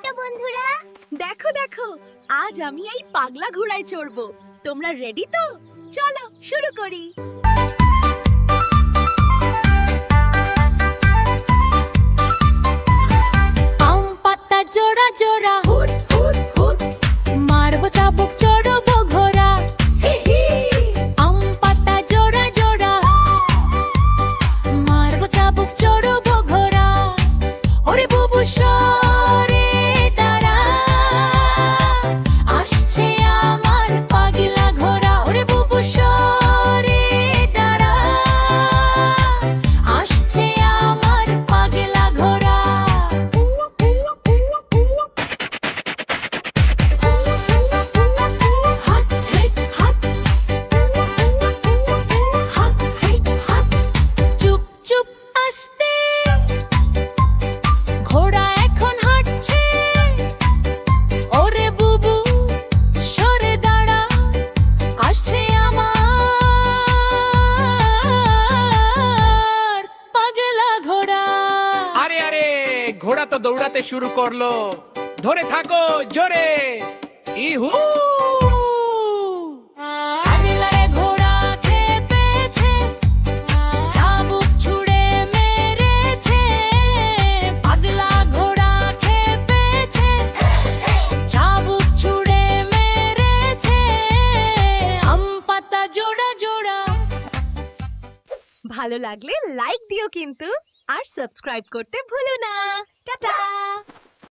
ছোট্ট বন্ধুরা, দেখো দেখো, আজ আমি এই পাগলা ঘোড়ায় চড়বো। তোমরা রেডি তো? চলো শুরু করি। আম পাতা জোড়া জোড়া, হুট হুট হুট, মারবো চাবুক চড়বো ঘোড়া। আম পাতা জোড়া জোড়া, মারবো চাবুক চড়বো ঘোড়া। ওরে বুবু সরে দাঁড়া, আসছে আমার পাগলা ঘোড়া। ওরে বুবু সরে দাঁড়া, আসছে আমার পাগলা ঘোড়া। হাট হেট হাট, হাট হেট হাট, চুপ চুপ আস্তে, ঘোড়া এখন হাঁটছে। ওরে বুবু সরে দাঁড়া, আসছে আমার পাগলা ঘোড়া। আরে আরে, ঘোড়া তো দৌড়াতে শুরু করলো। ধরে থাকো জোরে, ইহু। পাগলারে ঘোড়া খেপেছে, চাবুক ছুঁড়ে মেরেছে। পাগলা ঘোড়া খেপেছে, চাবুক ছুঁড়ে মেরেছে। আম পাতা জোড়া জোড়া। ভালো লাগলে লাইক দিও কিন্তু, আর সাবস্ক্রাইব করতে ভুলো না। টাটা।